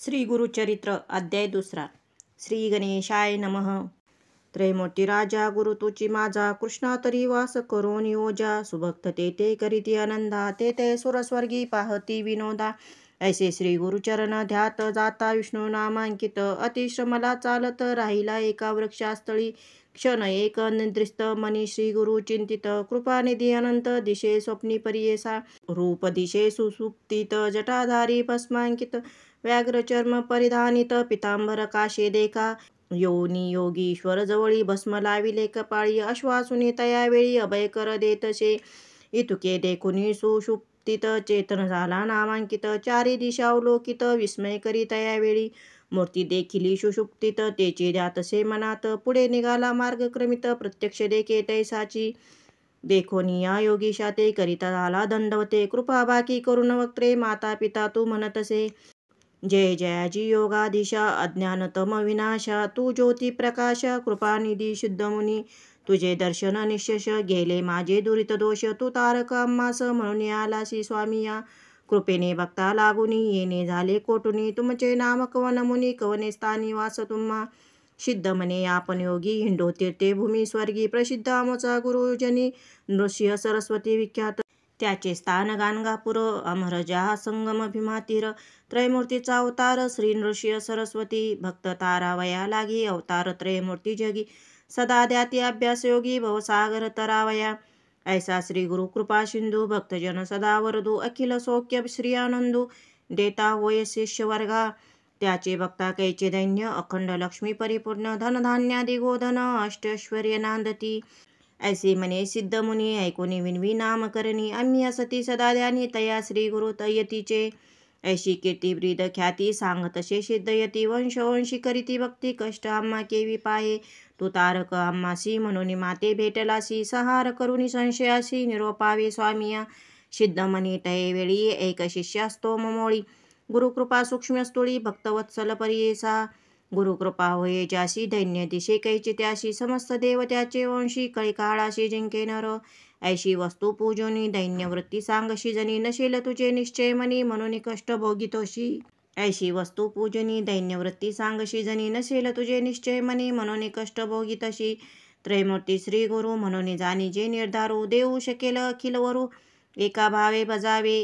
श्री गुरुचरित्र अध्याय 2. श्री गणेशाय नमः. त्रैमूर्ती राजा गुरु तुची माझा, कृष्णा तरी वास करून योजा. सुभक्त ते करीती आनंदा, ते सुरस्वर्गी पाहती विनोदा. ऐसे श्री गुरुचरण ध्यात जाता, विष्णू नामांकित अतिश्रमला चालत राहिला एका वृक्षास्थळी. क्षण एक निद्रिस्त मनी श्री गुरु चिंतित, कृपानिधी अनंत दिशे स्वप्नी परियेसा. रूप दिशे सुसुप्तीत जटाधारी भस्मांकित, व्याघ्र चर्म परिधानित पितांबर काशे देखा. योनी योगीश्वर जवळी भस्म लाविले कपाळी, अश्वासुनी तयावेळी अभय कर देतसे. इतुके देखुनी सुषुप्तीत चेतन झाला नामांकित, चारी दिशा अवलोकित विस्मय करी तयावेळी. मूर्ती देखिली सुषुप्तीत तेची ध्यातसे मनात, पुढे निघाला मार्ग क्रमित प्रत्यक्ष देखे तैसाची. देखोनिया योगीशा ते करिता झाला दंडवते, कृपा बाकी करून वक्त्रे माता पिता तू म्हणतसे. जय जयाजी योगाधीशा, अज्ञानतम विनाशा, तू ज्योती प्रकाश कृपानिधी शुद्धमुनी. तुझे दर्शन निशेष गेले माझे दुरित दोष, तू तारक आम्हास म्हणून आलासी स्वामी या. कृपेने भक्ता लागुनी येणे झाले कोटुनी, तुमचे नाम कवन मुनी कवने स्थानी वास तुम्हा. सिद्ध म्हणे आपण योगी हिंडो तीर्थे भूमी स्वर्गी, प्रसिद्ध आमचा गुरुजनी नृसिंह सरस्वती विख्यात. त्याचे स्थान गाणगापूर अमरजा संगम भीमा तीर. त्रैमूर्तीचा अवतार श्री नृसिंह सरस्वती, भक्त तारावया लागी अवतार त्रैमूर्ती जगी. सदा द्याती अभ्यास योगी भवसागर तरावया. ऐसा श्री गुरु कृपा सिंधू, भक्तजन सदा वरदू, अखिल सौख्य श्री आनंदू देता होय शिष्य वर्गा. त्याचे भक्ता कैचे दैन्य अखंड लक्ष्मी परिपूर्ण, धनधान्यादी गोधन अष्टैश्वर्य नांदती. ऐसे म्हणे सिद्ध मुनी ऐकोनी विनवी नाम करणी, आम्ही असती सदा ध्यानी तया श्री गुरु तयतीचे. ऐशी कीर्ती ब्रीद ख्याती सांगतसे सिद्धयती, वंशवंशी करीती भक्ती कष्ट आम्हा केवी पाहे. तू तारक आम्हासी म्हणून माते भेटलासी, संहार करुणी संशयासी निरोपावे स्वामिया. सिद्ध म्हणे तये वेळी एक शिष्यास्तो ममोळी, गुरुकृपा सूक्ष्म स्थूळी भक्तवत्सल परियेसा. गुरुकृपा होये ज्यासी दैन्य दिशे कैची त्याशी, समस्त देव त्याचे वंशी कळी काळाशी जिंके नर. ऐशी वस्तू पूजोनी दैन्यवृत्ती सांगशी जनी, नशेल तुझे निश्चय मनी म्हणून कष्ट भोगितोशी. ऐशी वस्तू पूजनी दैन्यवृत्ती सांगशी जनी, नशेल तुझे निश्चय मनी म्हणून कष्ट भोगितशी. त्रैमूर्ती श्री गुरु म्हणून जाणी जे निर्धारू, देऊ शकेल अखिल वरू एका भावे बजावे.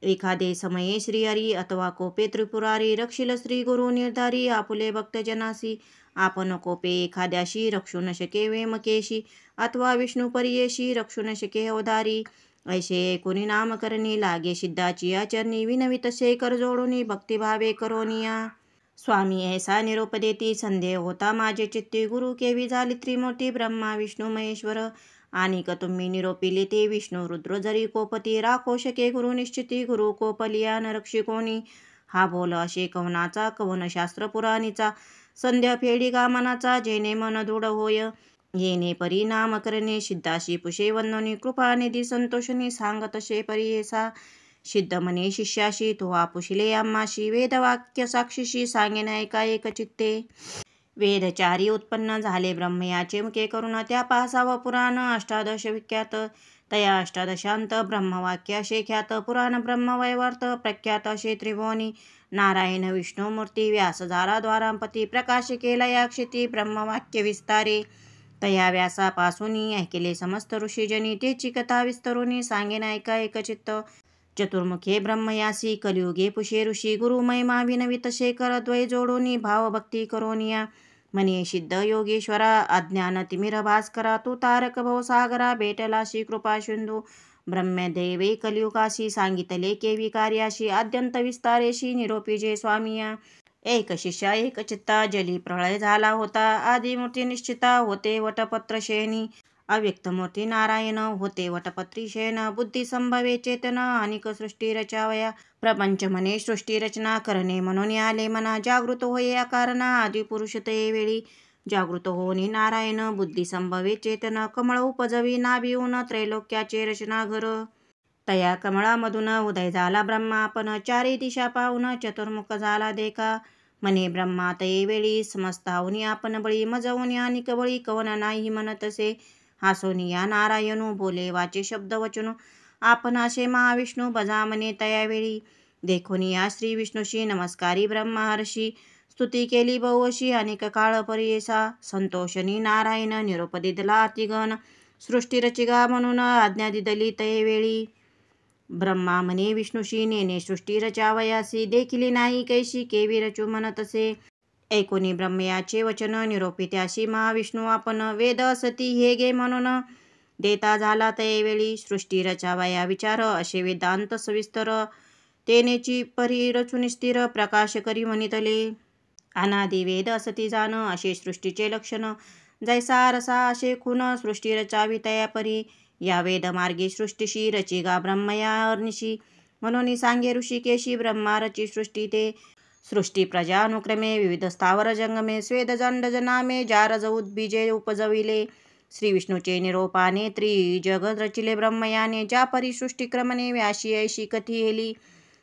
एखादे समये श्रीहरी अथवा कोपे त्रिपुरारी, रक्षिल श्री गुरु निर्धारी आपुले भक्तजनासी. आपण कोपे एखाद्याशी रक्षू न शके वेमकेशी, अथवा विष्णू परियेशी रक्षू न शके अवधारी. ऐसे ऐकुनी नाम करणी लागे सिद्धाची आचरणी, विनवी तसे कर जोडुनी भक्तिभावे करोनिया. स्वामी ऐसा निरोप देती संदेह होता माझे चित्ती, गुरु केवी झाली त्रिमूर्ती ब्रह्मा विष्णू महेश्वर. आनिक तुम्ही निरोपिले ते विष्णू रुद्र जरी कोपती, राखो शके गुरु निश्चिती गुरु कोपलिया न रक्षिकोनी. हा बोल असे कवनाचा कवन शास्त्र पुराणीचा, संध्या फेडी गामनाचा जेणे मन दृढ होय. येणे परी नाम करणे सिद्धाशी पुषे वंदनी, कृपानिधी संतोषणी सांगतसे परियेसा. सिद्ध म्हणे शिष्याशी तो आपुशिले आम्हाशी, वेदवाक्य साक्षीशी सांगेन ऐका एक चित्ते. वेदचारी उत्पन्न झाले ब्रह्मयाचे मुखे करून, त्या पासाव पुराण अष्टादश विख्यात. तया अष्टादशांत ब्रह्मवाक्य असे ख्यात, पुराण ब्रह्मवैवर्त प्रख्यात असे त्रिभुवनी. नारायण विष्णू मूर्ती व्यास झाला द्वारांपती, प्रकाश केला या क्षिती ब्रह्मवाक्य विस्तारे. तया व्यासापासूनी ऐकिले समस्त ऋषीजनी, तेची कथा विस्तरुनी सांगेन ऐका एक चित्त. चतुर्मुखे ब्रह्मयासी कलियुगे पुषे ऋषी, गुरु महिमा विनवी तसे कर द्वय जोडोनी भावभक्ती करोनिया. म्हणे सिद्ध योगेश्वरा अज्ञान तिमिर भास्करा, तू तारक भवसागरा भेटलाशी कृपा सिंधू. ब्रह्मदेवे कलियुगाशी सांगितले केवी कार्याशी, आद्यंत विस्तारेशी निरोपी जे स्वामिया. एक शिष्या एक चित्ता जली प्रळय झाला होता, आदिमूर्ती निश्चिता होते वटपत्र शयनी. अव्यक्त मूर्ती नारायण होते वटपत्री शयन, बुद्धी संभवे चेतन अनिक सृष्टी रचावया. प्रपंच म्हणे सृष्टी रचना करणे म्हणून आले मना, जागृत होय या कारणा आदिपुरुष तये वेळी. जागृत होनी नारायण बुद्धी संभवे चेतन, कमळ उपजवी नाभिऊन त्रैलोक्याचे रचना घर. तया कमळामधून उदय झाला ब्रह्मा पण, चारी दिशा पाहून चतुर्मुख झाला देखा. म्हणे ब्रह्मा तये वेळी समस्ताहुनी आपण बळी, मजवून अनिक बळी कवन नाही म्हणतसे. हासोनिया नारायणू बोले वाचे शब्द वचनो, आपण असे महाविष्णू बजा म्हणे तयावेळी. देखून या श्री विष्णूशी नमस्कारी ब्रह्महर्षी स्तुती केली बहुअशी अनेक काळ परियेसा संतोषनी नारायण निरोप दिदला अतिगण सृष्टी रचिगा म्हणून आज्ञा दिदली तये वेळी ब्रह्मा म्हणे विष्णूशी नेने सृष्टी रचावयासी देखिली नाही कैशी केवी रचू म्हणतसे ऐकोनी ब्रह्मयाचे वचन निरोपी त्याशी महाविष्णू आपण वेद असती हे गे म्हणून देता झाला तये वेळी सृष्टी रचावया विचार असे वेदांत सविस्तर तेनेची परी रचून स्थिर प्रकाश करी म्हणितले अनादि वेद असती जाण असे सृष्टीचे लक्षण जैसा रसा असे खून सृष्टी रचावी तया परी या वेद मार्गी सृष्टीशी रचिगा ब्रह्मया अर्निशी म्हणून सांगे ऋषिकेशी ब्रह्मा रची सृष्टी ते सृष्टी प्रजा अनुक्रमे विविध स्थावर जंगमे स्वेद जंड जनामे जारज उद्बीजे उपजविले श्री विष्णूचे निरोपाने जगत रचिले ब्रह्मयाने ज्या परी सृष्टीक्रमणे व्याशी ऐशी कथी हेली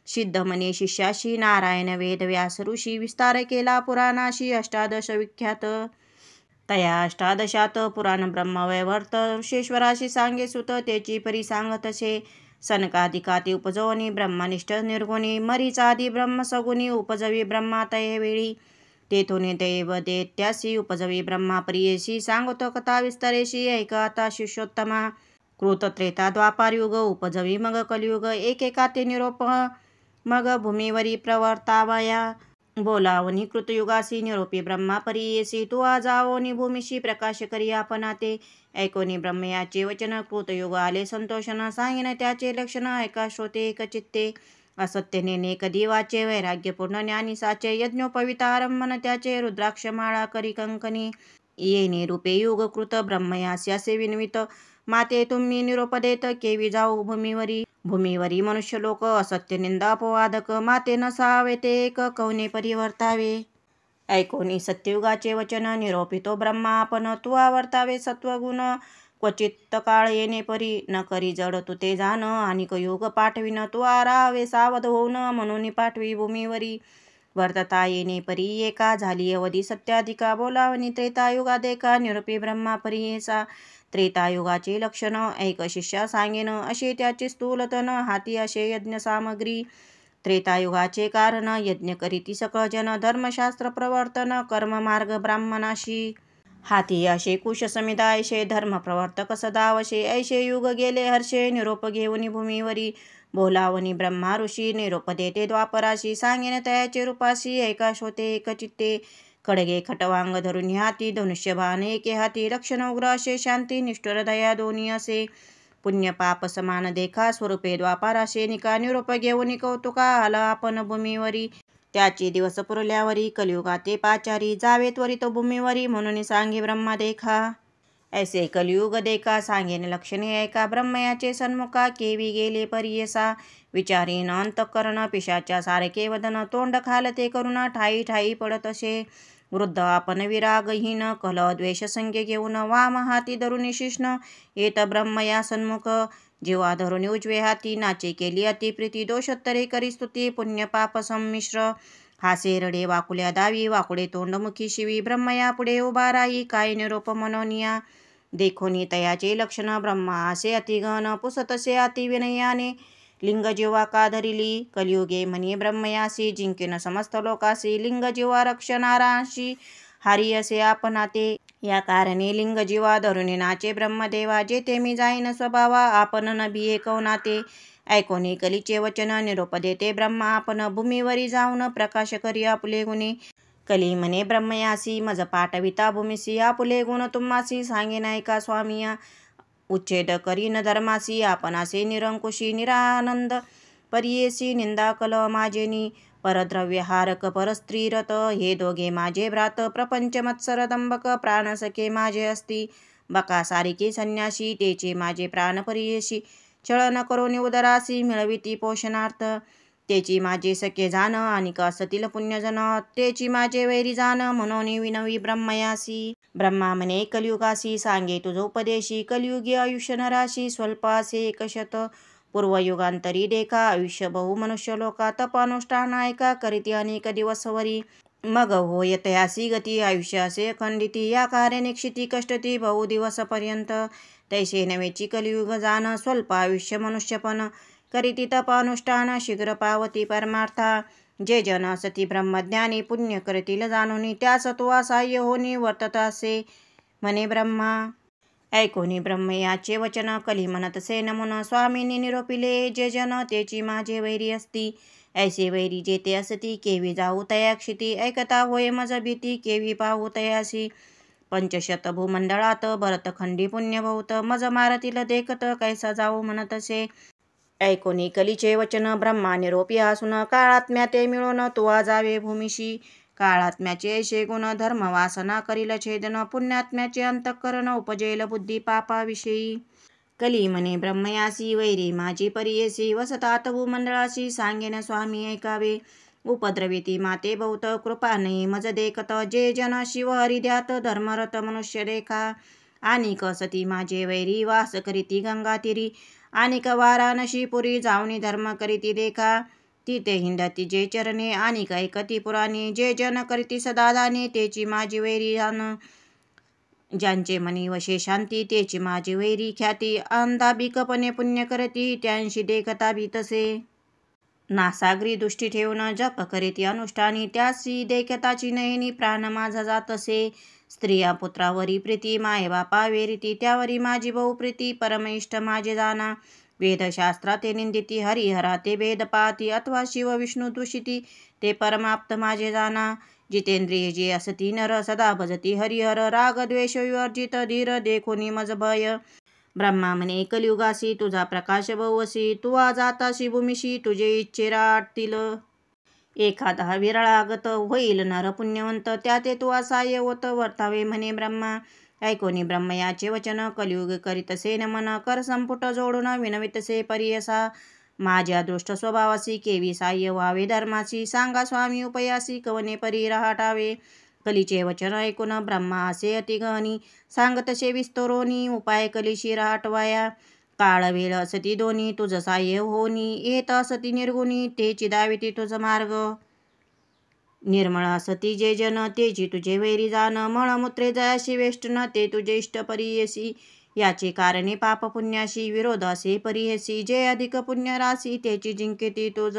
सिद्ध म्हणे शिष्याशी नारायण वेद व्यास ऋषी विस्तार केला पुराणाशी अष्टादश विख्यात तया अष्टादशात पुराण ब्रह्मवैवर्त ऋषेश्वराशी सांगे सुत त्याची परी सांगतसे सनकादिकाती उपजवनी ब्रह्मनिष्ठ निर्गुणी मरीचादी ब्रह्मसगुणी उपजवी ब्रह्मा तये वेळी तेथुनी देव दैत्यासी उपजवी ब्रह्मा प्रियेशी सांगतो कथा विस्तरेशी ऐका आता शिष्योत्तमा कृत त्रेता द्वापार युग उपजवी मग कलियुग एकेका ते निरोप मग भूमीवरी प्रवर्तावया बोलावनी कृतयुगासी निरोपी ब्रह्मा परियेसी तू जावोनी भूमीशी प्रकाश करी आपणा ते ऐकोनी ब्रह्मयाचे वचन कृतयुग आले संतोषन सांगिन त्याचे लक्षण ऐका श्रोते एकचित्ते असत्य नेने कधी वाचे वैराग्यपूर्ण ज्ञानी साचे यज्ञोपवितारंभन त्याचे रुद्राक्षमाळा करी कंकणी येणे रूपे युगकृत ब्रह्मयास्यासे विनवित माते तुम्ही निरोप देत केवी जाऊ भूमीवरी मनुष्य लोक असत्य निंदापवादक माते नसावे ते एक कवने परिवर्तावे ऐकोनी सत्ययुगाचे वचन निरोपितो ब्रह्मा आपण तू आवर्तावे सत्वगुण क्वचित काळ येणे परी न करी जड तू ते जाण आणि युग पाठविन तू आरावे सावध होऊन म्हणून पाठवी भूमीवरी वर्तता येणे परी एका झाली अवधी सत्याधिका बोलावनी त्रेतायुगा देखा निरोपी ब्रह्मा परियेसा त्रेतायुगाचे लक्षण ऐक शिष्या सांगेन असे त्याचे स्थूलतन हाती असे यज्ञ सामग्री त्रेतायुगाचे कारण यज्ञ करीती सकळ जन धर्मशास्त्र प्रवर्तन कर्ममार्ग ब्राह्मणाशी हाती असे कुश समिदा ऐशे धर्म प्रवर्तक सदावशे ऐशे युग गेले हर्षे निरोप घेऊनी भूमीवरी बोलावनी ब्रह्मा ऋषी निरोप देते द्वापराशी सांगेन तयाचे रूपाशी ऐका शोते एकचित्ते खडगे खटवांग धरून हाती धनुष्यबाण एके हाती लक्षण उग्र असे शांती निष्ठुर दया दोन्ही असे पुण्य पाप समान देखा स्वरूपे द्वापाराशे निका निरोप घेऊन कौतुका आला आपण भूमीवरी त्याची दिवस पुरल्यावरी कलियुगाते पाचारी जावे त्वरित भूमीवरी म्हणून सांगे ब्रह्मा देखा ऐसे कलियुग देखा सांगेन लक्षणे ऐका ब्रह्मयाचे सन्मुखा केवी गेले परियेसा विचारीन अंतःकरण पिशाच्या सारखे वदन तोंड खालते करुणा ठाई ठाई पडत असे वृद्ध आपण विरागहीन कल द्वेष संगे घेऊन वाम हाती धरून शिष्ण येत ब्रह्मया सन्मुख जीवा धरून उजवे हाती नाचे केली अतिप्रीती दोषोत्तरे करी स्तुती पुण्य पाप संमिश्र हासे रडे वाकुल्या दावी वाकुडे तोंड मुखी शिवी ब्रह्मया पुढे उभा राही काय निरोप मनोनिया देखोनी तयाचे लक्षण ब्रह्मा असे अतिगण पुसतसे अतिविनयाने लिंग जीवा का धरिली कलियुगे म्हणे ब्रह्मयासी जिंकेन समस्त लोकासी लिंग जीवा रक्षणाराशी हरी असे आपणाते या कारणे लिंग जीवा धरून नाचे ब्रह्मदेवा जेथे मी जाईन स्वभावा आपण न भिये कवनाते ऐकोनी कलीचे वचन निरोप देते ब्रह्मा आपण भूमीवरी जाऊन प्रकाश करी आपुले गुणे कली म्हणे ब्रह्मयासी मज पाठविता भूमिसी आपुले गुण तुम्हासी सांगेन ऐका स्वामिया उच्छेद करीन धर्मासी आपणासे निरंकुशी निरानंद परियेसी निंदा कल माझेनी परद्रव्य हारक परस्त्रीरत हे दोघे माझे भ्रात प्रपंच मत्सर दंबक प्राणसखे माझे असती बका सारिके संन्यासी तेचे माझे प्राण परियेशी छळन करोनी उदरासी मिळविती पोषणार्थ तेची माझे सखे जाण आणि असतील पुण्यजन तेची माझे वैरी जाण म्हणून विनवी ब्रह्मयासी ब्रह्मा म्हणे कलियुगासी सांगे तुझ उपदेशी कलियुगी आयुष्य नराशी स्वल्प असे एकशत पूर्वयुगांतरी देखा आयुष्य बहु मनुष्य लोका तप अनुष्ठान ऐका करीती अनेक दिवसवरी मग होय तयासी गती आयुष्य असे अखंडिती या कार्याने क्षिती कष्टती बहु दिवसपर्यंत तैसे नवेची कलियुग जाण स्वल्प आयुष्य मनुष्यपण करीती तप अनुष्ठान शीघ्र पावती परमार्था. जे जन सती ब्रह्मज्ञानी पुण्य करतील जाणूनी त्यास तुवा साह्य होनी वर्तत असे म्हणे ब्रह्मा. ऐकोनी ब्रह्म याचे वचन कली म्हणत से नमुन स्वामींनी निरोपिले. जे जन तेची माझे वैरी असती ऐसे वैरी जेते असती केवी जाऊ तया क्षिती. ऐकता होय मज भीती केवी पाहू तयासी. पंचशत भूमंडळात भरतखंडी पुण्य बहुत मज मारतील देखत कैसा जाऊ म्हणतसे. ऐकोनी कलीचे वचन ब्रह्मा निरोपी असून काळात्म्या ते मिळून तुवा जावे भूमिशी. काळात्म्याचे ऐसे गुण धर्म वासना करील छेदन पुण्यात्म्याचे अंतःकरण उपजेल बुद्धी पापाविषयी. कली म्हणे ब्रह्मयासी वैरी माझी परियेसी वसतात भूमंडळाशी सांगेन स्वामी ऐकावे. उपद्रविती माते बहुत कृपा नाही मज देखत जे जन शिव हरी द्यात धर्मरत मनुष्य देखा. आनिक सती माझे वैरी वास करीती गंगा तीरी. आनिक वाराणसीपुरी जाऊनी धर्म करीती देखा. तिथे हिंडती जे चरणे आनिक ऐकती पुराणे. जे जन करीती सदा दाने तेची माझी वैरी जाण. ज्यांचे मनी वशे शांती तेची माझी वैरी ख्याती. अंधाभिकपणे पुण्य करती त्यांशी देखता भीतसे. नासागरी दृष्टी ठेवून जप करीती अनुष्ठानी त्यासी देखताची नयनी प्राण माझा जातसे. स्त्रिया पुत्रावरी प्रीती माय बापा वेरीती त्यावरी माझी बहुप्रीती परमेष्ठ माझे जाणा. वेदशास्त्रा ते निंदिती हरिहरा ते भेद पाहती अथवा शिव विष्णू दूषिती ते परमाप्त माझे जाणा. जितेंद्रिय जे असती नर सदा भजती हरिहर राग द्वेष विवर्जित धीर देखोनी मज भय. ब्रह्मा म्हणे कलियुगासी तुझा प्रकाश बहुवसी तुवा जाताशी भूमिशी तुझे इच्छे राटतील. एखादा विरळागत होईल नर पुण्यवंत त्याते तुवा साह्य होत वर्तावे म्हणे ब्रह्मा. ऐकोनी ब्रह्म याचे वचन कलियुग करीतसे नमन कर संपुट जोडून विनवितसे परियसा. माझ्या दृष्ट स्वभावासी केवी साह्य व्हावे धर्मासी सांगा स्वामी उपयासी कवने परी रहाटावे. कलीचे वचन ऐकून ब्रह्मा असे अतिगहनी सांगतसे विस्तरोनी उपाय कलीशी रहाटवाया. काळ वेळ असती दोन्ही तुझ साह्य होनी येत असती निर्गुणी ते चिदाविती तुझ मार्ग. निर्मळ असती जे जन तेची तुझे वैरी जाण. मळमूत्रे जयाशी वेष्टन ते तुझे इष्ट परियेसी. याचे कारणे पाप पुण्याशी विरोध असे परियेसी. जे अधिक पुण्य राशी तेची जिंकिती तुझ.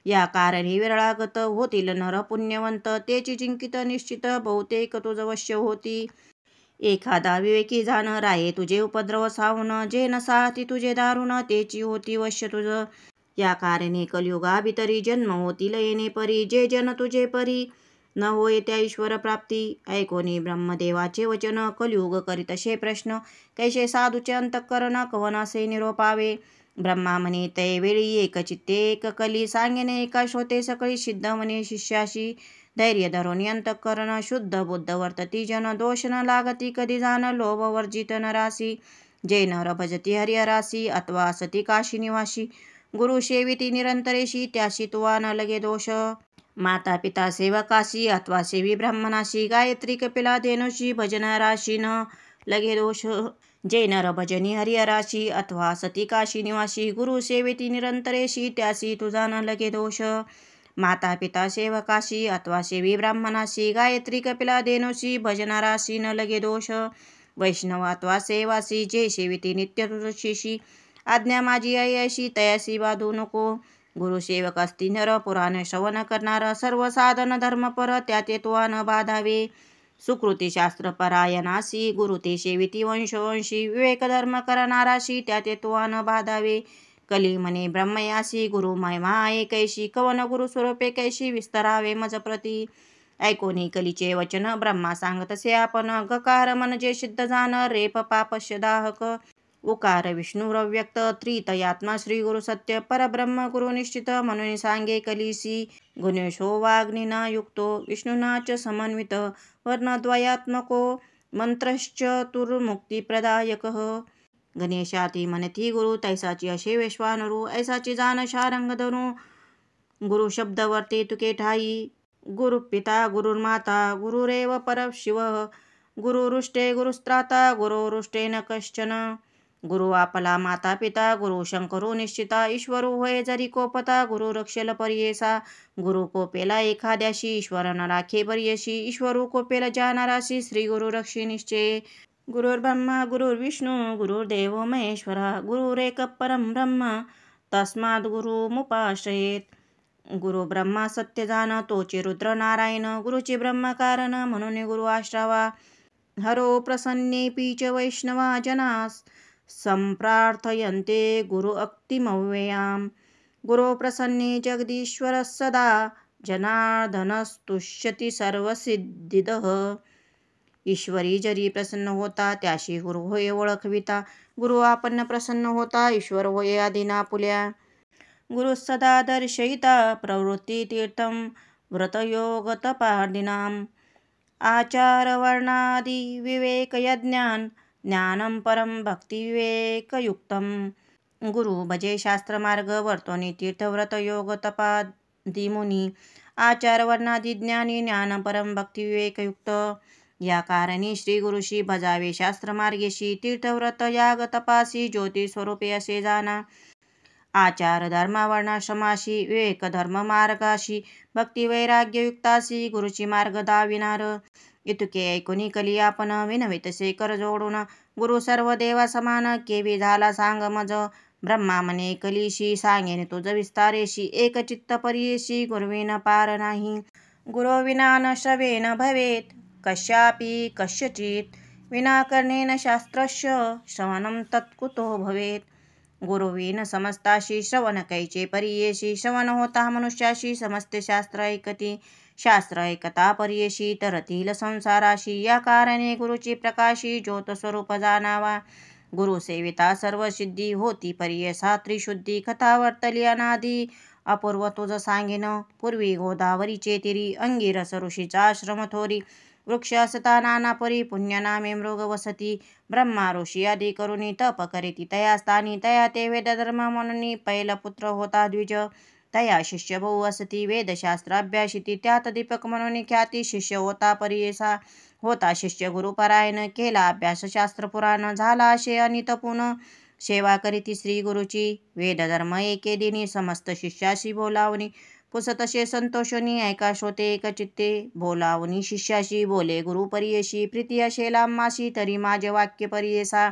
या कारणे विरळागत होतील नर पुण्यवंत तेची जिंकित निश्चित बहुतेक तुझ वश्य होती. एखादा विवेकी जाण राये तुझे उपद्रव साहून. जे न साहती तुझे दारुण तेची होती वश्य तुझ. या कारणे कलियुगा भितरी जन्म होतील येणे परी. जे जन तुझे परी न होय त्या ईश्वर प्राप्ती. ऐकोनी ब्रह्मदेवाचे वचन कलियुग करीतसे प्रश्न कैसे साधूचे अंतःकरण कवन असे निरोपावे. ब्रह्मा म्हणे तैवेळी एकचित्ते एक कली सांगेने एका श्रोते सकळी सिद्ध म्हणे शिष्याशी. धैर्य धरून अंतःकरण शुद्ध बुद्ध वर्तती जन. दोष न लागती कधी जाण लोभ वर्जित नरासी. जे नर भजती हरिहरासी अथवा असती काशी निवासी. गुरु सेविती निरंतरेशी त्याशी तुवा न लगे दोष. माता पिता सेवकाशी अथवा सेवी ब्राह्मणाशी. गायत्री कपिला धेनुषी भजन राशी न लगे दोष. जे नर भजनी हरिहराशी अथवा सती काशी निवासी. गुरु सेविती निरंतरेशी त्यासी तुझा न लगे दोष. माता पिता सेवकाशी अथवा सेवी ब्राह्मणाशी. गायत्री कपिला धेनुषी भजन राशी न लगे दोष. वैष्णव अथवा सेवासी जे सेविती नित्य तुझशीशी. आज्ञा माझी ऐशी तयासी बाधू नको. गुरुसेवक असती नर पुराण श्रवण करणार. सर्व साधन धर्मपर त्याते तुवा न बाधावे. सुकृती शास्त्र परायणासी गुरु ते सेविती वंशवंशी. विवेक धर्म करणाराशी त्याते तुवा न बाधावे. कली म्हणे ब्रह्मयासी गुरु महिमा ऐकैशी. कवन गुरु स्वरूपे कैशी विस्तरावे मज प्रती. ऐकोनी कलीचे वचन ब्रह्मा सांगतसे आपण. गकार म्हणजे सिद्ध जाण रेप पापस्य दाहक. उकार विष्णुरव्यक्त त्रितयात्मा श्री गुरु सत्य परब्रह्म गुरु निश्चित म्हणून सांगे कलीसी. गणेशो वाग्निना युक्तो विष्णुनाच समन्वित. वर्णद्वयात्मको मंत्रश्चतुर्मुक्तिप्रदायकः. गणेशाती म्हणती गुरु तैसाची असे वैश्वानरू. ऐसाची जाण शारंग धरू. गुरु शब्द वर्ते तुके ठाई. गुरुपिता गुरुर्माता गुरुरेव परशिवः. गुरुरुष्टे गुरुस्त्राता गुरुरुष्टे न कश्चन. गुरु आपला माता पिता गुरु शंकरो निश्चिता. ईश्वरू होय जरी कोपता गुरु रक्षेल परियेसा. गुरु कोपेला एखाद्याशी ईश्वर न राखे परियशी. ईश्वरू कोपेल जाणाराशी श्री गुरु रक्षे निश्चय. गुरुर्ब्रह्मा गुरुर्विष्णू गुरुर्देव महेश्वरा. गुरुरेक परम ब्रह्म तस्माद् गुरुमुपाश्रयेत. गुरु ब्रह्मा सत्य जाण तोचे रुद्र नारायण. गुरुचे ब्रह्म कारण म्हणून गुरु आश्रावा. हरो प्रसन्नेपि च वैष्णवा जनास संप्रार्थयन्ते गुरु अक्तिमव्ययाम्. गुरो प्रसन्ने जगदीश्वर सदा जनार्दनस्तुष्यति सर्वसिद्धिदः. ईश्वरी जरी प्रसन्न होता त्याशी गुरु होय ओळखविता. गुरु आपण प्रसन्न होता ईश्वर होय आदिना पुल्या. गुरु सदा दर्शयिता प्रवृत्ती तीर्थम व्रतयोग तपार्दिनाम. आचार वर्णादि विवेक यज्ञान ज्ञानम परम भक्ती विवेकयुक्तम. गुरु भजे शास्त्र मार्ग वर्तोनी तीर्थ व्रत योग तपादी मुनी. आचार वर्णादि ज्ञानी ज्ञान परम भक्ती विवेकयुक्त. या कारणी श्री गुरुशी भजावे शास्त्र मार्गेशी तीर्थव्रत याग तपासी ज्योती स्वरूपे असे जाणा. आचार धर्म वर्णाश्रमाशी विवेक धर्म मार्गाशी भक्ती वैराग्ययुक्तासी गुरुची मार्ग दाविनार. इतके ऐकुनी कली आपण विनवे तसे कर जोडून. गुरु सर्व देवा समान केवी झाला सांग मज. ब्रह्मा म्हणे कलीशी सांगेन तुझ विस्तारेशी. एक चित्त परियेशी गुरुविन पार नाही. गुरुविना न श्रवेन भवेत कश्यापि कस्यचित्. विना कर्णेन शास्त्रस्य श्रवणं तत्कुतो भवेत. गुरुविन समस्ताशी श्रवण कैचे परियेशी. श्रवण होता मनुष्याशी समस्ते शास्त्र ऐकती. शास्त्र ऐकता परियेशी तरतील संसाराशी. या कारणे गुरुची प्रकाशी ज्योत स्वरूप जाणावा. गुरु सेविता सर्व सिद्धी होती परियेसा त्रिशुद्धी. कथा वर्तली अनादी अपूर्व तुझ सांगेन. पूर्वी गोदावरीचे तिरी अंगिरस ऋषीचा आश्रम थोरी. वृक्ष असता नाना परी पुण्यनामे मृग वसती. ब्रह्मा ऋषी आदी करुणी तप करीती तया स्थानी. तया ते वेदधर्म म्हणून पैल पुत्र होता द्विज. तया शिष्य बहु असती वेदशास्त्र अभ्यासिती. त्यात दीपक म्हणून ख्याती. शिष्य होता परियेसा होता शिष्य गुरुपरायण. केला अभ्यास शास्त्र पुराण झाला असे अनितपून. सेवा करीती श्री गुरुची वेदधर्म एके दिनी. समस्त शिष्याशी बोलावणी पुसतसे संतोषणी. ऐका श्रोते एकचित्ते बोलावणी शिष्याशी. बोले गुरु परियेशी प्रीती असे लांबाशी. तरी माझे वाक्य परियेसा.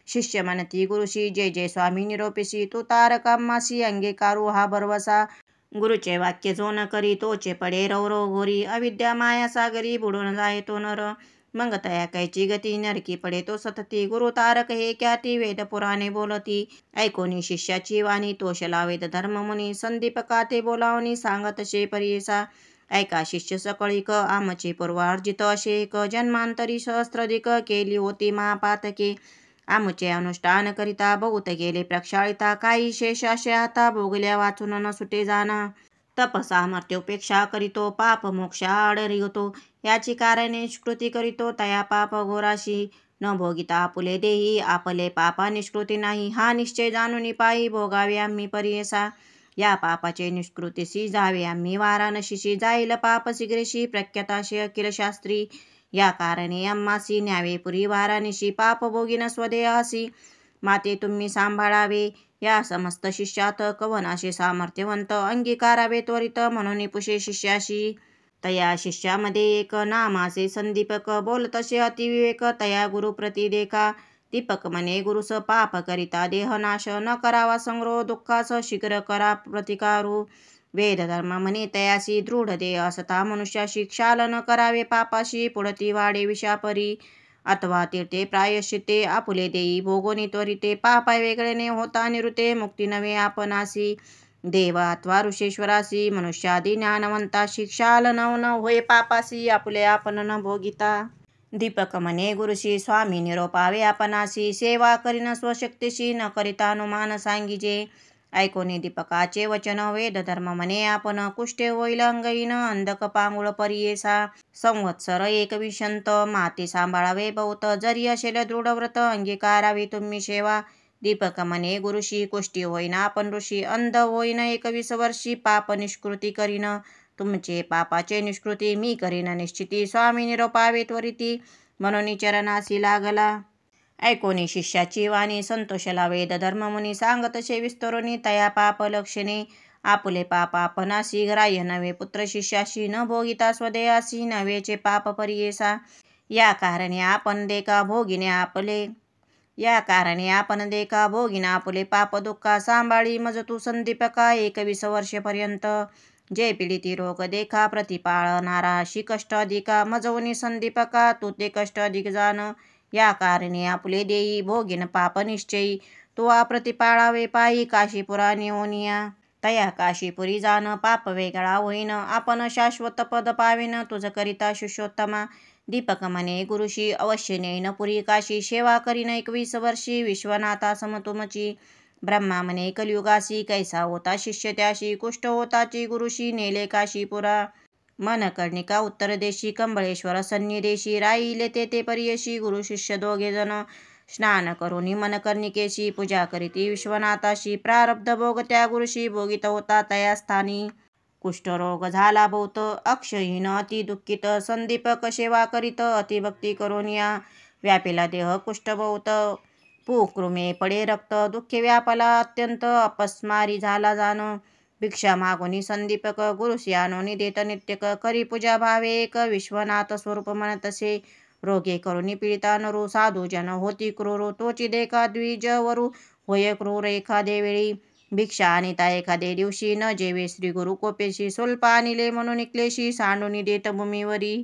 शिष्य म्हणती गुरुशी जय जय स्वामी निरोपेशी. तू तारकामासी अंगीकारू हा भरवसा. गुरुचे वाक्य जो न करी तोचे पडे रौरव घोरी. अविद्या माया सागरी बुडून जाय तो नर. मग तया कैची गती नरकी पडे तो सतती. गुरु तारक हे ख्याती वेद पुराणे बोलती. ऐकोनी शिष्याची वाणी तोषला वेद धर्म मुनी. संदीपका ते बोलावणी सांगत शे परियेसा. ऐका शिष्य सकळीक आमचे पूर्वार्जित असे एक. जन्मांतरी सहस्त्रधिक केली होती महापातके. आमचे अनुष्ठान करिता बहुत गेले प्रक्षाळिता. काही शेष असे आता भोगल्या वाचून न सुटे जाणा. तप सामर्थ्योपेक्षा करीतो पाप मोक्ष आडरितो. याची कारणे निष्कृती करीतो तया पाप घोराशी. न भोगिता आपुले देही आपले पापा निष्कृती नाही. हा निश्चय जाणून पायी भोगावे आम्ही परियेसा. या पापाचे निष्कृतीशी जावे आम्ही वाराणसीशी. जाईल पाप शीघ्रेशी प्रख्याताशे अखिल शास्त्री. या कारणे आम्हासी न्यावे पुरी वाराणसी. पाप भोगीन स्वदेहासी माते तुम्ही सांभाळावे. या समस्त शिष्यात कवनाशे सामर्थ्यवंत. अंगीकारावे त्वरित म्हणून पुषे शिष्याशी. तया शिष्यामध्ये एक नामासे संदीपक. बोलतसे अतिविवेक तया गुरुप्रती देखा. दीपक म्हणे गुरुस पाप करिता देहनाश. न करावा संग्रह दुःखास शीघ्र करा प्रतिकारू. वेदधर्म म्हणे तयासी दृढ देह असता मनुष्याशी. क्षाल न करावे पापाशी पुढती वाढे विषापरी. अथवा तीर्थे प्रायश्चिते आपुले देई भोगोनी त्वरिते. पापा वेगळे ने होता निवृत्ते मुक्ती नवे आपणासी. देव अथवा ऋषेश्वरासी मनुष्यादी ज्ञानवंताशी. क्षाल न होय पापासी आपुले आपण न भोगिता. दीपक म्हणे गुरुशी स्वामी निरोपावे आपणासी. सेवा करीन स्वशक्तीशी न करिता अनुमान सांगिजे. ऐकोनी दीपकाचे वचन वेदधर्म म्हणे आपण. कुष्ठे होईल अंगहीन अंधक पांगुळ परियेसा. संवत्सर एक विषंत माती सांभाळावे बहुत. जरी असेल दृढ व्रत अंगीकारावी तुम्ही सेवा. दीपक म्हणे गुरुशी कुष्ठी होईन आपण ऋषी. अंध होईन 21 वर्षी. पाप निष्कृती करीन तुमचे पापाचे निष्कृती मी करीन निश्चिती. स्वामी निरोपावे त्वरिती म्हणून चरणासी लागला. ऐकोनी शिष्याची वाणी संतोषला वेद धर्म मुनी. सांगतसे विस्तरोनी तया पाप लक्षणे. आपुले पाप आपणासी ग्राह्य नवे पुत्र शिष्याशी. न भोगिता स्वदेहासी नवेचे पाप परियेसा. या कारणे आपण देखा भोगिने आपले. या कारणे आपण देखा भोगिना आपुले पाप दुःखा सांभाळी मज तू संदीपका 21 वर्षेपर्यंत जे पीडिती रोग देखा प्रतिपाळणारा शी कष्ट अधिका मजवणी संदीपका तू ते कष्ट अधिक जाण या कारणे आपुले देई भोगिन पाप निश्चयी तो प्रतिपाळावे पायी काशीपुरा नेओनिया तया काशीपुरी जाण पाप वेगळा होईन आपण शाश्वत पद पावेन तुझ करिता शिष्योत्तमा दीपक म्हणे गुरुशी अवश्य नेईन पुरी काशी सेवा करीन 21 वर्षी विश्वनाथा समतुमची ब्रह्मा म्हणे कलियुगासी कैसा होता शिष्य त्याशी कुष्ठ होताची गुरुशी नेले काशीपुरा मन कर्णिका उत्तर देशी कंबळेश्वर सन्निदेशी राहिले ते परियशी गुरु शिष्य दोघे जण स्नान करून मनकर्णिकेशी पूजा करीती विश्वनाथाशी प्रारब्ध भोग त्या गुरुशी भोगित होता तया स्थानी कुष्ठरोग झाला बहुत अक्षहीन अति दुःखित संदीपक सेवा करीत अतिभक्ती करून या व्यापेला देह कुष्ठ बहुत पुकृमे पडे रक्त दुःखे व्यापला अत्यंत अपस्मारी झाला जाण भिक्षा मागोनी संदीपक गुरुसी आणोनी देत नित्यक करी पूजा भावे एक विश्वनाथ स्वरूप म्हणतसे रोगे करुणी पीडिता नरू साधू जन होती क्रूर तोची देखा द्विज वरू होय क्रूर एखादे वेळी भिक्षा आणिता एखादे दिवशी न जेवे श्री गुरु कोपेशी स्वल्प आणिले म्हणून क्लेशी सांडूनी देत भूमीवरी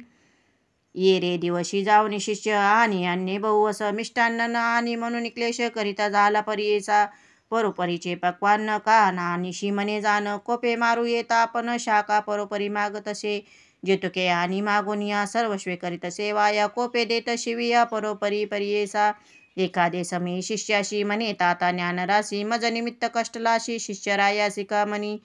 ये रे दिवशी जाऊन शिष्य आणि अन्य बहु असं मिष्टान्न न आणि म्हणून क्लेश करिता झाला परियेचा परोपरीचे पक्वान न का ना निशी म्हणे जाण कोपे मारू येता आपण शाखा परोपरी मागत असे जेतुके आणि मागोनिया सर्वस्वे करीत सेवा या कोपे देत शिविया परोपरी परियेसा एखादे समी शिष्याशी म्हणे ताता ज्ञानराशी मज निमित्त कष्टलाशी शिष्यरायासी का म्हणी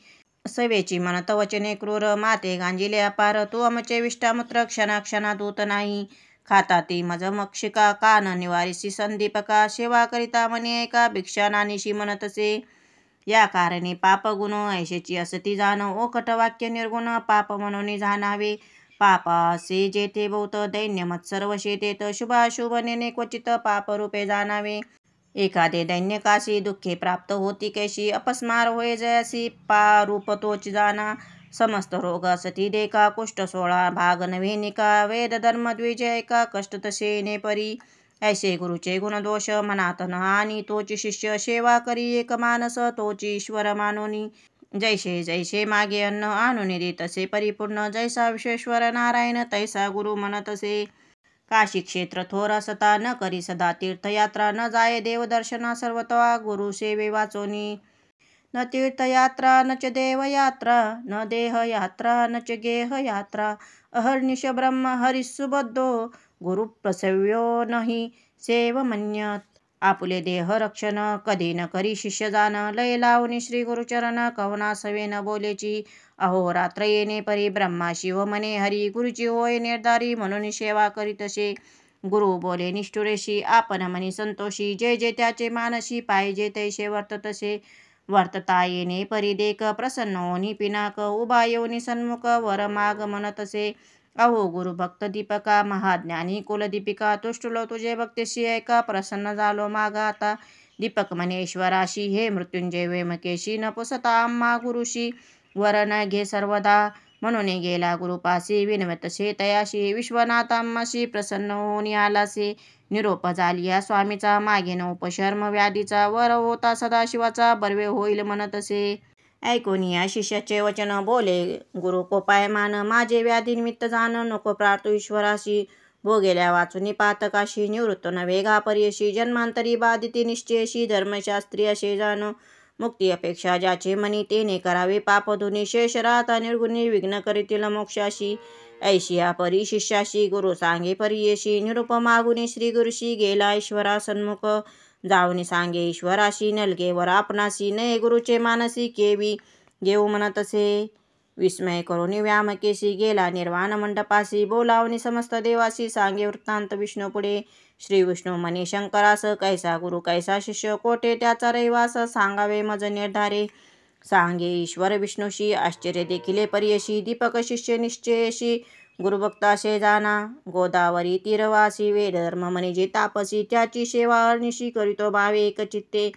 सवेची म्हणत वचने क्रूर माते गांजिले अपार तू अमचे विष्टामुत्र क्षणा दूत नाही खाता ती मज मक्षिका कान निवारिसी संदीपका सेवा करिता म्हणे एका भिक्षा नानीशी म्हणतसे या कारणे पाप गुण ऐशेची असती जाण ओकट वाक्य निर्गुण पाप म्हणून जाणावे पाप असे जेथे बहुत दैन्य मत्सर्व शेतेत शुभाशुभ नेने क्वचित पाप रूपे जाणावे एखादे दैन्य काशी दुःखे प्राप्त होती कैशी अपस्मार होय जयासी पा रूप तोच जाना समस्त रोग असती देखा कुष्ठ 16 भाग नवे निका वेद धर्म द्विज एका कष्ट तसे ने परी ऐसे गुरुचे गुणदोष मनात न आणि तोची शिष्य सेवा करी एक मानस तोची ईश्वर मानोनी जैसे जैसे मागे अन्न आणून देतसे परिपूर्ण जैसा विश्वेश्वर नारायण तैसा गुरु म्हणतसे काशी क्षेत्र थोर असता न करी सदा तीर्थयात्रा न जाय देवदर्शना सर्वतवा गुरु सेवे वाचोनी न तीर्थयात्रा न च देवयात्रा न देहयात्रा न च गेहयात्रा अहर्निश ब्रह्म हरिसुबद्धो गुरु प्रसव्यो नहि सेवमन्यत आपुले देह रक्षण कधी न करी शिष्य जाण लय लावणी श्री गुरुचरण कवना सवे न बोलेची अहोरात्र येणे परी ब्रह्मा शिव म्हणे हरी गुरुची होय निर्धारी म्हणून सेवा करीतसे गुरु बोले निष्ठुरेशी आपण म्हणी संतोषी जे जे त्याचे मानसी पाहिजे तैसे वर्ततसे वर्तता येणे परी देख प्रसन्न होनी पिनाक उभा येऊनी सन्मुख वर माग म्हणतसे अहो गुरु भक्त दीपका महाज्ञानी कुलदीपिका तुष्टुलो तुझे भक्तीशी ऐका प्रसन्न झालो मागा आता दीपक म्हणे ईश्वराशी हे मृत्युंजय वेमकेशी न पुसता आम्हा गुरुशी वर न घे सर्वदा म्हणून गेला गुरुपासी विनवतसे तयाशी विश्वनाथाम्माशी प्रसन्न होऊन आलासे निरोप झालिया स्वामीचा मागे न उपशर्म व्याधीचा वर होता सदाशिवाचा बर्वे होईल म्हणतसे ऐकून या शिष्याचे वचन बोले गुरु कोपायमान माझे व्याधी निमित्त जाण नको प्रार्थू ईश्वराशी भोगेल्या वाचुनी पातकाशी निवृत्त न वेगा पर्यशी जन्मांतरी बाधिती निश्चयशी धर्मशास्त्री असे जाण मुक्ती अपेक्षा ज्याचे मनी तेने करावे पापधुनी शेष राहता निर्गुणी विघ्न करीतील मोक्षाशी ऐशिया परी शिष्याशी गुरु सांगे परियेशी निरूप मागुनी श्री गुरुशी गेला ईश्वरा सन्मुख जाऊनी सांगे ईश्वराशी नलगे वर आपणासी नये गुरुचे मानसी केवी घेऊ म्हणतसे विस्मय करून व्यामकेशी गेला निर्वाण मंडपासी बोलावणी समस्त देवासी सांगे वृत्तांत विष्णू पुढे श्री विष्णू म्हणे शंकरास कैसा गुरु कैसा शिष्य कोठे त्याचा रहिवास सांगावे मज निर्धारे सांगे ईश्वर विष्णूशी आश्चर्य देखिले परियशी दीपक शिष्य निश्चयशी गुरुभक्ताशे जाना गोदावरी तीरवासी वेदधर्म म्हणे जे तापसी त्याची सेवा अनिशी करीतो भावे एकचित्ते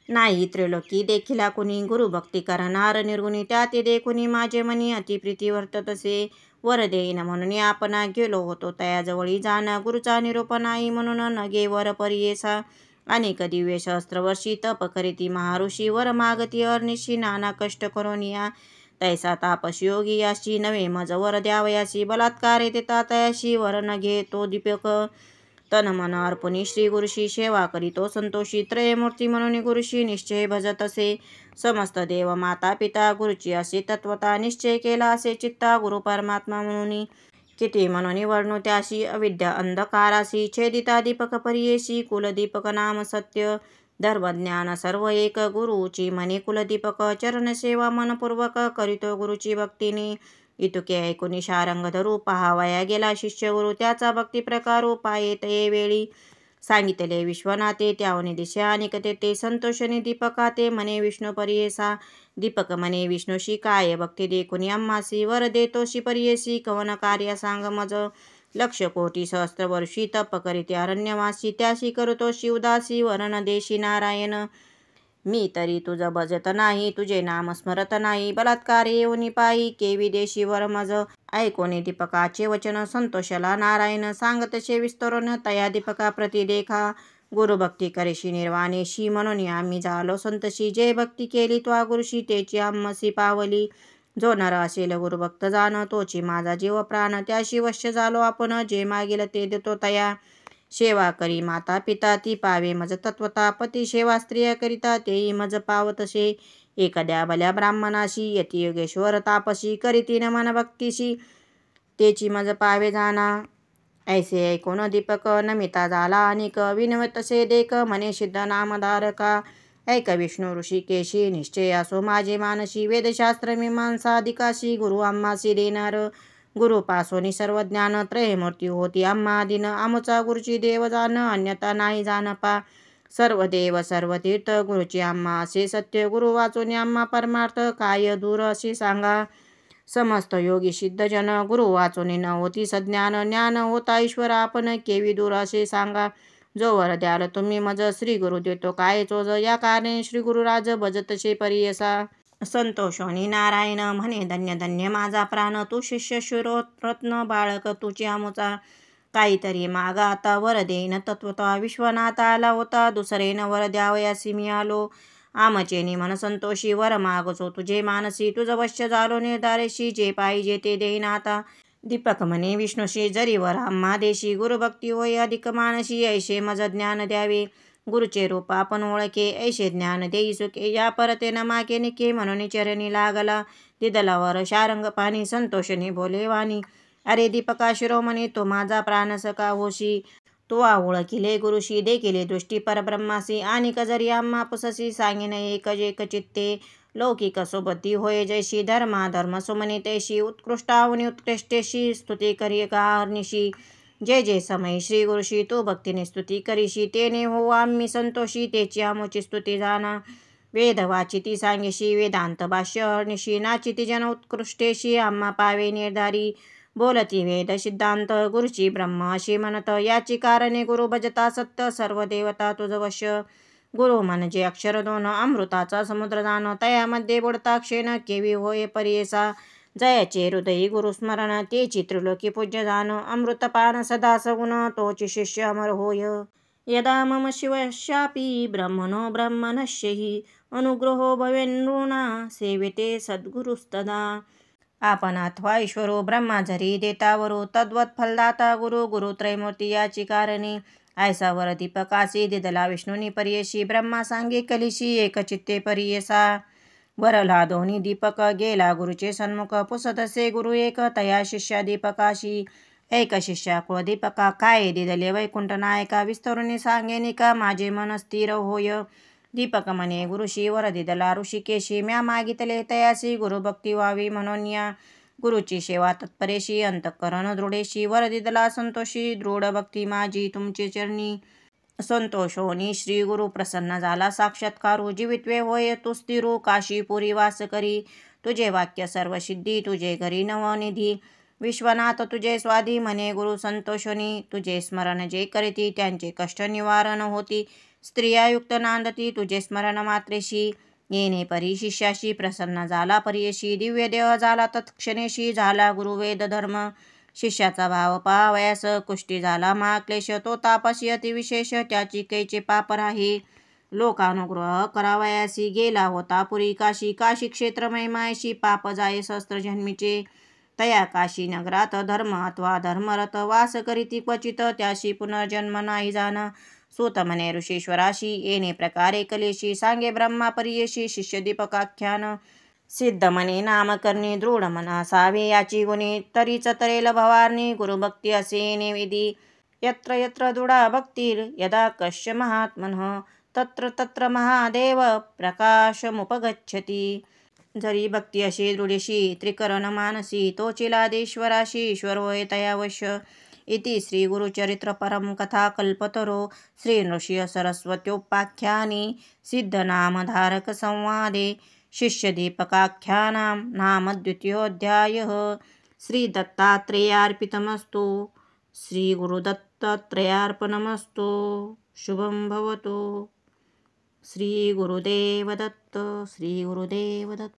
नाही त्रिलोकी देखिला कुणी गुरुभक्ती करणार निर्गुणी त्या ते देखुनी माझे मनी अतिप्रीती वर्ततसे वर देईन म्हणून आपण गेलो होतो तयाजवळी जाण गुरुचा निरोप नाही म्हणून नगे वर परियेसा अनेक दिव्य सहस्त्रवर्षी तप करीती महाऋषी वर मागती अनिशी नाना कष्ट करोनिया तैसा तापस योगी याशी नवे मज वर द्यावयासी बलात्कारे देता तयाशी वर न घे तो दीपक तन मन अर्पणी श्री गुरुशी सेवा करीतो संतोषी त्रयमूर्ती म्हणून गुरुशी निश्चय भजत असे समस्त देव माता पिता गुरुची असे तत्वता निश्चय केला असे चित्ता गुरु परमात्मा म्हणून किती म्हणून वर्णू त्याशी अविद्या अंधकाराशी छेदिता दीपक परियेशी कुलदीपक नाम सत्य धर्मज्ञान सर्व एक गुरुची म्हणे कुलदीपक चरणसेवा मनपूर्वक करीतो गुरुची भक्तीने इतुके ऐकून शारंग धरू पहावया गेला शिष्य गुरु त्याचा भक्ती प्रकारो पाये ते वेळी सांगितले विश्वनाथे त्यावने दिशा अनिक ते संतोषने दीपका ते म्हणे विष्णू परियेसा दीपक म्हणे विष्णूशी काय भक्ती देखुनी आम्हासी वर देतोशी परियेसी कवन कार्य सांग मज लक्ष कोटी सहस्त्र वर्षी तप करीते अरण्यवासी त्याशी करतोशी उदासी वरण देशी नारायण मी तरी तुझ भजत नाही तुझे नाम स्मरत नाही बलात्कार येऊनी पायी केवी देशी वर मज ऐकोनी दीपकाचे वचन संतोषला नारायण सांगतसे विस्तरण तया दीपका प्रति देखा गुरुभक्ती करेशी निर्वाणेशी म्हणून आम्ही झालो संतशी जे भक्ती केली त्वा गुरुशी तेची आम्मसी पावली जो नर असेल गुरुभक्त जाण तोची माझा जीव प्राण त्याशी वश्य झालो आपण जे मागेल ते देतो तया सेवा करी माता पिता ती पावे मज तत्वता पती सेवा स्त्रिया करिता तेही मज पावतसे एखाद्या भल्या ब्राह्मणाशी यती योगेश्वर तापसी करीती नमन भक्तीशी तेची मज पावे जाणा ऐसे ऐकून दीपक नमिता झाला अनिक विनवतसे देख म्हणे सिद्ध नामधारका ऐक विष्णू ऋषिकेशी निश्चय असो माझे मानसी वेदशास्त्र मीमांसा अधिकाशी गुरु आम्हासी देणार गुरु पासोनी सर्व ज्ञान त्रयमूर्ती होती आम्हा दिन आमचा गुरुची देव जाण अन्यथा नाही जाण पा सर्व देव सर्व तीर्थ गुरुची आम्हा असे सत्य गुरु वाचून आम्हा परमार्थ काय दूर असे सांगा समस्त योगी सिद्ध जन गुरु वाचून न होती सज्ञान ज्ञान होता ईश्वर आपण केवी दूर असे सांगा जोवर द्याल तुम्ही मज श्री गुरु देतो काय चोज या कारणे श्री गुरुराज भजतसे परियसा संतोषोनी नारायण म्हणे धन्य धन्य माझा प्राण तू शिष्य शिरोत रत्न बाळक तुझी आमुचा काहीतरी मागा आता वर देईन तत्वता विश्वनाथ आला होता दुसरे न वर द्यावयासी मी आलो आमचेनी मन संतोषी वर मागचो तुझे मानसी तुझ वश्य झालो निर्धारेशी जे पाहिजे ते देईन आता दीपक म्हणे विष्णूशी जरी वर आम्हा देशी गुरुभक्ती होय अधिक मानसी ऐशे मज ज्ञान द्यावे गुरुचे रूप आपण ओळखे ऐशे ज्ञान देई सुखे या परते न मागे निके म्हणून चरणी लागला दिदलावर शारंग पाणी संतोषने बोले वाणी अरे दीपका शिरोमणी तो माझा प्राण सका होशी तो ओळखिले गुरुशी देखिले दृष्टी परब्रह्मासी आणि जरी आम्हा पुससी सांगिन एक चित्ते लौकिक सुबुद्धी होय जैशी धर्मा धर्म सुमनी तैशी उत्कृष्टावनी उत्कृष्टेशी स्तुती करी गार्निशी जे जे समय श्री गुरुशी तू भक्तीने स्तुती करीशी तेने हो आम्ही संतोषी तेची आमोची स्तुती जाणा वेद वाचिती सांगेशी वेदांत भाष्य निशी नाचिती जन उत्कृष्टेशी आम्हा पावे निर्धारी बोलती वेद सिद्धांत गुरुची ब्रह्म अशी म्हणत याची कारणे गुरु भजता सत्य सर्व देवता तुझ वश्य गुरु म्हणजे अक्षर दोन अमृताचा समुद्र जाण तयामध्ये बुडता क्षेण केवी होय परियेसा जयाचे हृदयी गुरुस्मरण तेची त्रिलोकी पूज्य जाण अमृतपान सदा सगुण तोची शिष्य अमर होय यदा मम शिवशापी ब्रह्मणो ब्रह्मणश्यहि अनुग्रहो भवेन्नृणा सेविते सद्गुरुस्तदा आपण अथवा ईश्वरो ब्रह्मा जरी देतावरो तद्वत फलदाता गुरु गुरु त्रयमूर्ती याची कारणे ऐसा वर दीपकासी दिदला विष्णूनी परियशी ब्रह्मा सांगे कलिशी एकचित्ते परियसा वरला दोन्ही दीपक गेला गुरुचे सन्मुख पुसतसे गुरु एक तया शिष्या दीपकाशी एक शिष्या कुळ दीपका काय दिदले वैकुंठ नायका विस्तरुनी सांगेनी का माझे मन स्थिर होय दीपक म्हणे गुरुशी वर दिदला ऋषिकेशी म्या मागितले तयासी गुरुभक्ती व्हावी म्हणून या गुरुची सेवा तत्परेशी अंतःकरण दृढेशी वर दिदला संतोषी दृढ भक्ती माझी तुमचे चरणी संतोषोनी श्री गुरु प्रसन्न झाला साक्षात्कारू जीवित्वे होय तू स्थिरू काशीपुरी वास करी तुझे वाक्य सर्व सिद्धी तुझे घरी नवनिधी विश्वनाथ तुझे स्वाधी म्हणे गुरु संतोषोनी तुझे स्मरण जे करीती त्यांचे कष्ट निवारण होती स्त्रियायुक्त नांदती तुझे स्मरण मात्रेशी येणे परी शिष्याशी प्रसन्न झाला परियशी दिव्य देह झाला तत्क्षणेशी झाला गुरुवेद धर्म शिष्याचा भाव पाहावयास कुष्टी झाला महाक्लेश, तो तापसी अतिविशेष, त्याची कैचे पाप राही. लोकानुग्रह करावयासी गेला होता पुरी काशी, काशी क्षेत्र महिमायशी, पाप जाये सहस्त्र जन्मीचे. तया काशी नगरात धर्म अथवा धर्मरत वास करीती क्वचित, त्याशी पुनर्जन्म नाही जाण. सूत म्हणे ऋषीश्वराशी, येणे प्रकारे कलेशी, सांगे ब्रह्मा परियेशी. शिष्य दीपकाख्यान सिद्ध म्हणे नामकर्णी, दृढ मन असावे याची गुणी, तरीच तरेल भवानी. गुरुभक्ती असे येणे विधी, यत्र यत्र दृढा भक्तीर, यदा कश्य महात्मनः, तत्र तत्र महादेव प्रकाशमुपगच्छति. जरी भक्ती अशी दृढीशी, त्रिकरण मानसी, तोचिलादेश्वराशी, ईश्वर होय तयावश्य. इति श्री गुरुचरित्र परम कथा कल्पतरो श्री नृसिंह सरस्वत्योपाख्याने सिद्धनामधारक संवादे शिष्य दीपकाख्यानां नाम द्वितीयोऽध्यायः. श्री दत्तात्रेयार्पितमस्तु. श्री गुरुदत्तात्रेयार्पणमस्तु. शुभं भवतु. श्री गुरुदेव दत्त. श्री गुरुदेव दत्त.